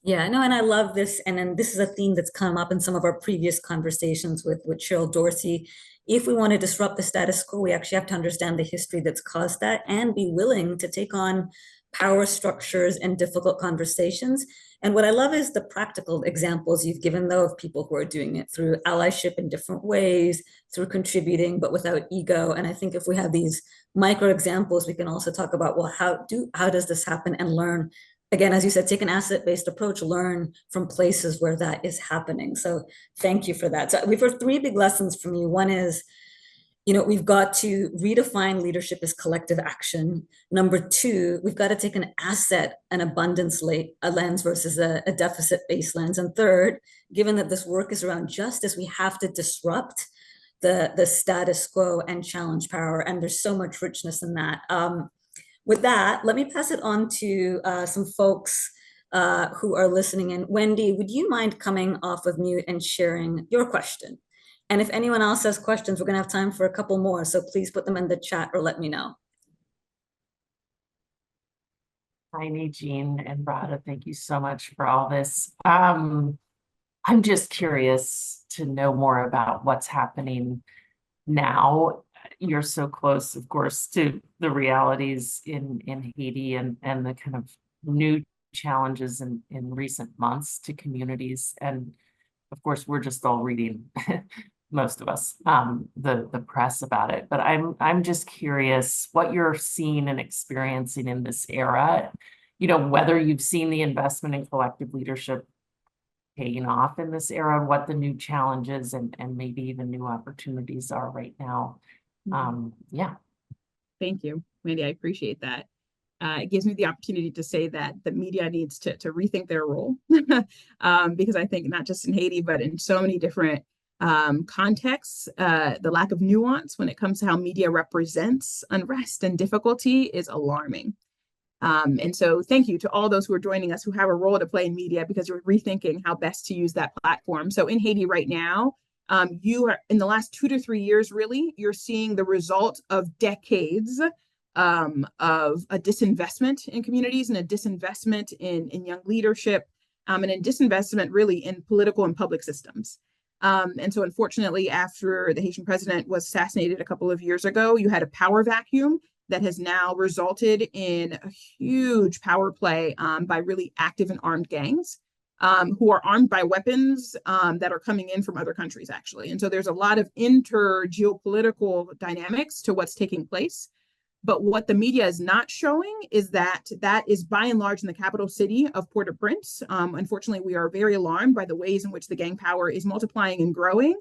S1: Yeah, no, and I love this. And then this is a theme that's come up in some of our previous conversations with Cheryl Dorsey. If we want to disrupt the status quo, we actually have to understand the history that's caused that and be willing to take on power structures and difficult conversations. And what I love is the practical examples you've given, though, of people who are doing it through allyship in different ways, through contributing, but without ego. And I think if we have these micro examples, we can also talk about, well, how does this happen, and learn. Again, as you said, take an asset-based approach, learn from places where that is happening. So thank you for that. So we've heard 3 big lessons from you. One is, we've got to redefine leadership as collective action. Number 2, we've got to take an asset, an abundance lens versus a deficit-based lens. And third, given that this work is around justice, we have to disrupt the status quo and challenge power. And there's so much richness in that. With that, let me pass it on to some folks who are listening in. Wendy, would you mind coming off of mute and sharing your question? And if anyone else has questions, we're going to have time for a couple more. So please put them in the chat or let me know.
S4: Hi, Nadine and Rada. Thank you so much for all this. I'm just curious to know more about what's happening now. You're so close, of course, to the realities in Haiti and the kind of new challenges in recent months to communities. And of course, we're just all reading, most of us, the press about it. But I'm just curious what you're seeing and experiencing in this era. Whether you've seen the investment in collective leadership paying off in this era, what the new challenges and maybe even new opportunities are right now. Yeah.
S2: Thank you, Wendy. I appreciate that. It gives me the opportunity to say that the media needs to rethink their role because I think not just in Haiti, but in so many different contexts, the lack of nuance when it comes to how media represents unrest and difficulty is alarming. And so thank you to all those who are joining us who have a role to play in media because you're rethinking how best to use that platform. So in Haiti right now, you are in the last 2 to 3 years, really, you're seeing the result of decades of a disinvestment in communities and a disinvestment in young leadership and a disinvestment really in political and public systems. And so unfortunately, after the Haitian president was assassinated a couple of years ago, you had a power vacuum that has now resulted in a huge power play by really active and armed gangs who are armed by weapons that are coming in from other countries, actually. And so there's a lot of inter-geopolitical dynamics to what's taking place. But what the media is not showing is that is by and large in the capital city of Port-au-Prince. Unfortunately, we are very alarmed by the ways in which the gang power is multiplying and growing.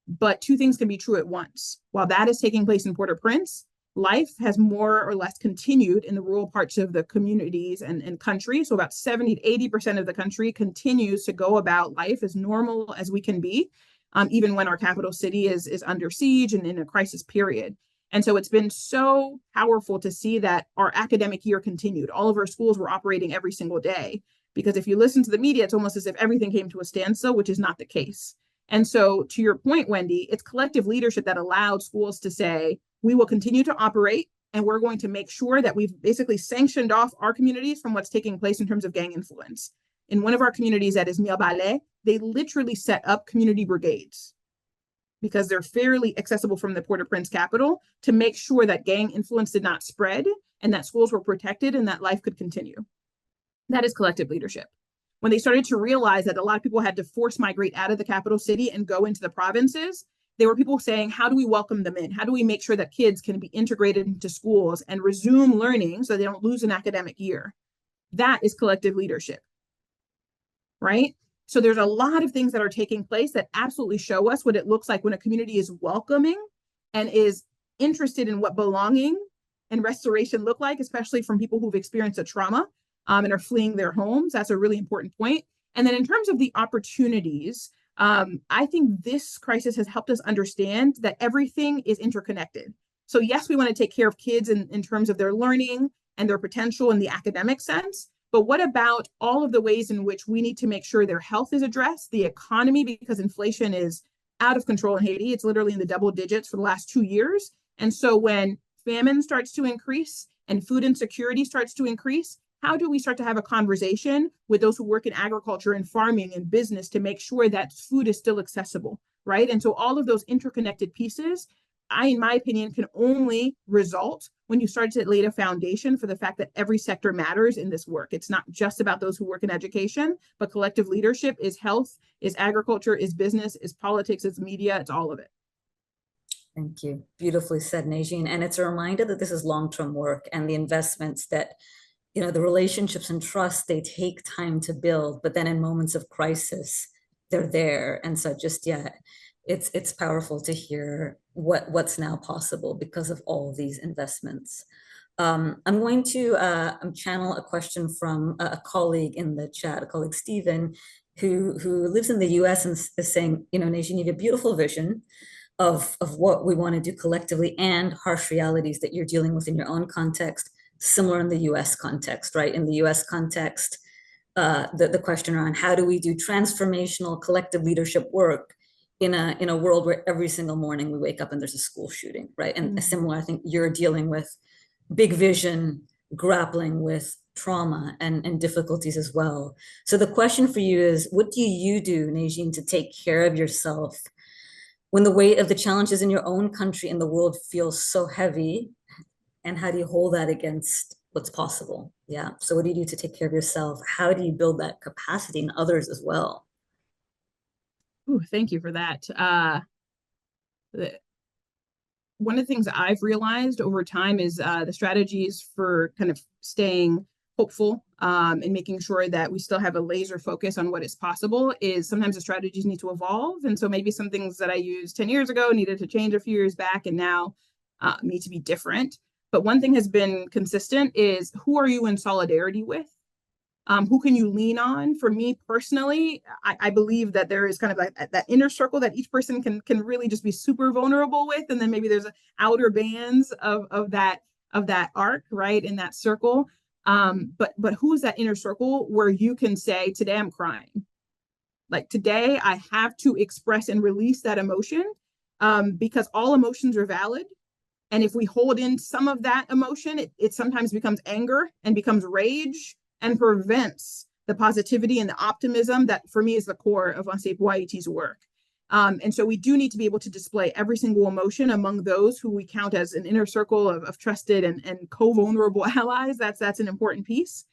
S2: But two things can be true at once. While that is taking place in Port-au-Prince, life has more or less continued in the rural parts of the communities and country. So about 70 to 80% of the country continues to go about life as normal as we can be, even when our capital city is under siege and in a crisis period. And so it's been so powerful to see that our academic year continued. All of our schools were operating every single day, because if you listen to the media, it's almost as if everything came to a standstill, which is not the case. And so to your point, Wendy, it's collective leadership that allowed schools to say, we will continue to operate and we're going to make sure that we've basically sanctioned off our communities from what's taking place in terms of gang influence. In one of our communities, that is Mirbalais, they literally set up community brigades because they're fairly accessible from the Port-au-Prince capital to make sure that gang influence did not spread and that schools were protected and that life could continue. That is collective leadership. When they started to realize that a lot of people had to force migrate out of the capital city and go into the provinces, there were people saying, how do we welcome them in? How do we make sure that kids can be integrated into schools and resume learning so they don't lose an academic year? That is collective leadership, right? So there's a lot of things that are taking place that absolutely show us what it looks like when a community is welcoming and is interested in what belonging and restoration look like, especially from people who've experienced a trauma and are fleeing their homes. That's a really important point. And then in terms of the opportunities, I think this crisis has helped us understand that everything is interconnected. So yes, we want to take care of kids in terms of their learning and their potential in the academic sense. But what about all of the ways in which we need to make sure their health is addressed, the economy, because inflation is out of control in Haiti. It's literally in the double digits for the last 2 years. And so when famine starts to increase and food insecurity starts to increase, how do we start to have a conversation with those who work in agriculture and farming and business to make sure that food is still accessible, right? And so all of those interconnected pieces, in my opinion, can only result when you start to lay a foundation for the fact that every sector matters in this work. It's not just about those who work in education, but collective leadership is health, is agriculture, is business, is politics, is media, it's all of it.
S1: Thank you. Beautifully said, Nedgine. And it's a reminder that this is long-term work, and the investments that, the relationships and trust, they take time to build, but then in moments of crisis, they're there. And so just, it's powerful to hear what's now possible because of all of these investments. I'm going to channel a question from a colleague in the chat, a colleague, Stephen, who lives in the US and is saying, Nedgine, you have a beautiful vision of what we want to do collectively and harsh realities that you're dealing with in your own context, similar in the US context, right? In the US context, the question around how do we do transformational collective leadership work in a world where every single morning we wake up and there's a school shooting, right? And similar, I think you're dealing with big vision, grappling with trauma and difficulties as well. So the question for you is, what do you do, Nedgine, to take care of yourself when the weight of the challenges in your own country and the world feels so heavy? And how do you hold that against what's possible? Yeah. So what do you do to take care of yourself? How do you build that capacity in others as well?
S2: Ooh, thank you for that. One of the things I've realized over time is the strategies for kind of staying hopeful and making sure that we still have a laser focus on what is possible is sometimes the strategies need to evolve. And so maybe some things that I used 10 years ago needed to change a few years back and now need to be different. But one thing has been consistent is, who are you in solidarity with? Who can you lean on? For me personally, I believe that there is kind of like that inner circle that each person can really just be super vulnerable with, and then maybe there's outer bands of that arc, right, in that circle. But who is that inner circle where you can say, today I'm crying, like today I have to express and release that emotion, because all emotions are valid. And if we hold in some of that emotion, it sometimes becomes anger and becomes rage and prevents the positivity and the optimism that, for me, is the core of Ansep Waiti's work. And so we do need to be able to display every single emotion among those who we count as an inner circle of trusted and co-vulnerable allies. That's an important piece.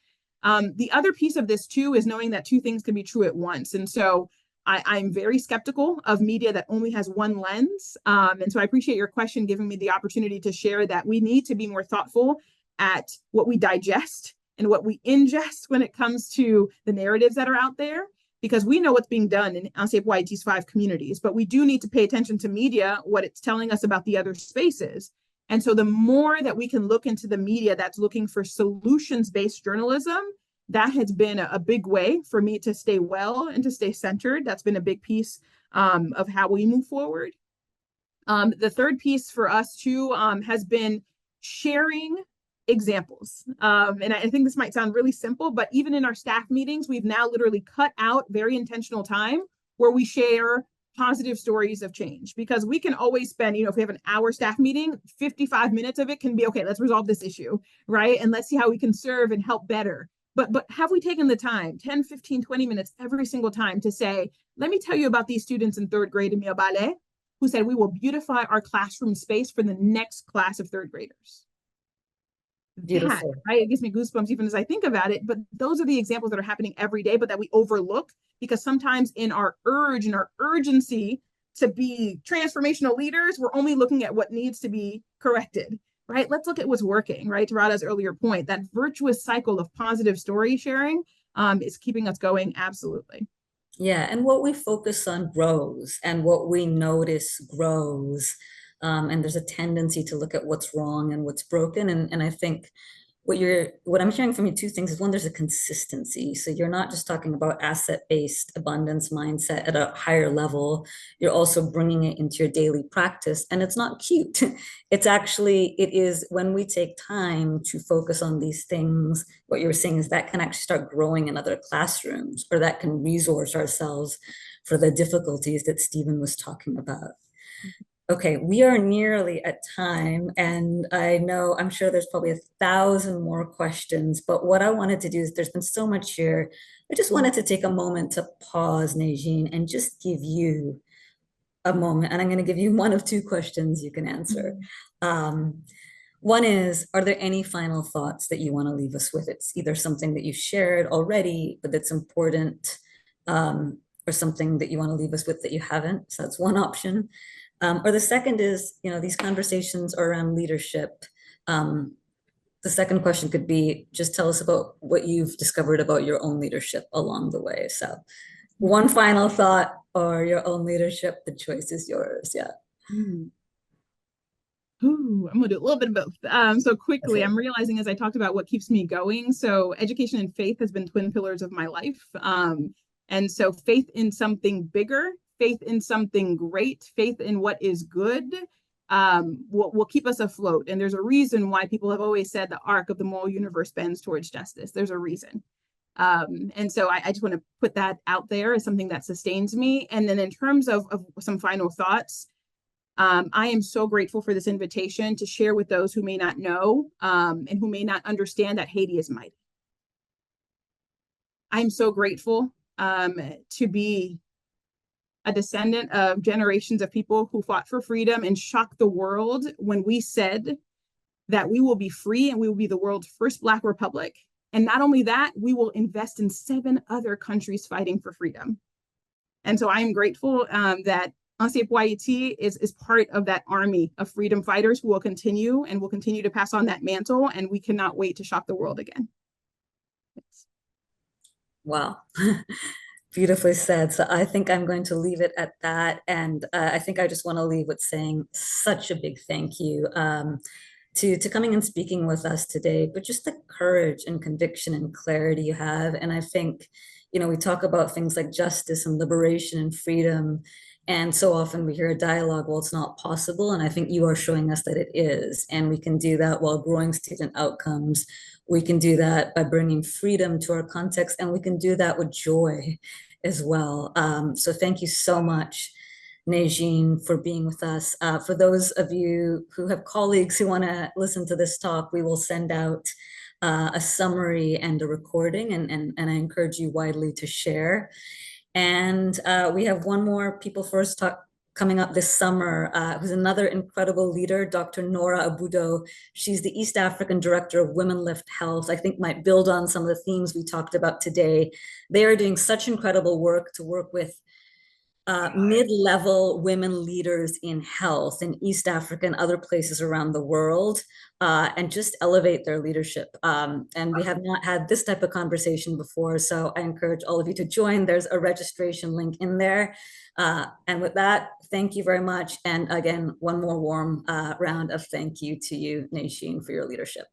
S2: The other piece of this, too, is knowing that two things can be true at once. And so I'm very skeptical of media that only has one lens. And so I appreciate your question, giving me the opportunity to share that we need to be more thoughtful at what we digest and what we ingest when it comes to the narratives that are out there, because we know what's being done in Ansep Waiti's 5 communities, but we do need to pay attention to media, what it's telling us about the other spaces. And so the more that we can look into the media that's looking for solutions-based journalism, that has been a big way for me to stay well and to stay centered. That's been a big piece of how we move forward. The third piece for us too has been sharing examples. And I think this might sound really simple, but even in our staff meetings, we've now literally cut out very intentional time where we share positive stories of change, because we can always spend, if we have an hour staff meeting, 55 minutes of it can be, okay, let's resolve this issue, right? And let's see how we can serve and help better. But have we taken the time, 10, 15, 20 minutes every single time, to say, let me tell you about these students in 3rd grade in Miobale who said we will beautify our classroom space for the next class of 3rd graders.
S1: Beautiful.
S2: That, right? It gives me goosebumps even as I think about it. But those are the examples that are happening every day, but that we overlook because sometimes in our urge and our urgency to be transformational leaders, we're only looking at what needs to be corrected. Right? Let's look at what's working, right? To Radha's earlier point, that virtuous cycle of positive story sharing is keeping us going. Absolutely.
S1: Yeah, and what we focus on grows, and what we notice grows. And there's a tendency to look at what's wrong and what's broken. And I think what I'm hearing from you, 2 things is, one, there's a consistency. So you're not just talking about asset-based abundance mindset at a higher level. You're also bringing it into your daily practice, and it's not cute. It is when we take time to focus on these things, what you're saying is that can actually start growing in other classrooms, or that can resource ourselves for the difficulties that Stephen was talking about. Okay, we are nearly at time, and I'm sure there's probably 1,000 more questions, but what I wanted to do is, there's been so much here. I just wanted to take a moment to pause, Nedgine, and just give you a moment, and I'm going to give you one of 2 questions you can answer. One is, are there any final thoughts that you want to leave us with? It's either something that you've shared already, but that's important, or something that you want to leave us with that you haven't. So that's one option. Or the second is, these conversations are around leadership. The second question could be, just tell us about what you've discovered about your own leadership along the way. So one final thought or your own leadership, the choice is yours. Yeah.
S2: Ooh, I'm gonna do a little bit of both. So quickly,
S1: Okay.
S2: I'm realizing as I talked about what keeps me going. So education and faith has been twin pillars of my life. And so faith in something bigger, faith in something great, faith in what is good, will keep us afloat. And there's a reason why people have always said the arc of the moral universe bends towards justice. There's a reason. And so I just want to put that out there as something that sustains me. And then in terms of some final thoughts, I am so grateful for this invitation to share with those who may not know and who may not understand that Haiti is mighty. I'm so grateful to be a descendant of generations of people who fought for freedom and shocked the world when we said that we will be free and we will be the world's first Black republic. And not only that, we will invest in 7 other countries fighting for freedom. And so I am grateful that NCFYET is part of that army of freedom fighters who will continue to pass on that mantle, and we cannot wait to shock the world again. Thanks.
S1: Wow. Beautifully said. So I think I'm going to leave it at that. And I think I just want to leave with saying such a big thank you to coming and speaking with us today, but just the courage and conviction and clarity you have. And I think, we talk about things like justice and liberation and freedom. And so often we hear a dialogue, well, it's not possible. And I think you are showing us that it is. And we can do that while growing student outcomes. We can do that by bringing freedom to our context, and we can do that with joy as well. So thank you so much, Nedgine, for being with us. For those of you who have colleagues who want to listen to this talk, we will send out a summary and a recording, and I encourage you widely to share. And we have one more People First talk coming up this summer, who's another incredible leader, Dr. Nora Abudo. She's the East African Director of Women Lift Health. I think might build on some of the themes we talked about today. They are doing such incredible work to work with mid-level women leaders in health in East Africa and other places around the world, and just elevate their leadership. And we have not had this type of conversation before, so I encourage all of you to join. There's a registration link in there. And with that, thank you very much. And again, one more warm round of thank you to you, Nedgine, for your leadership.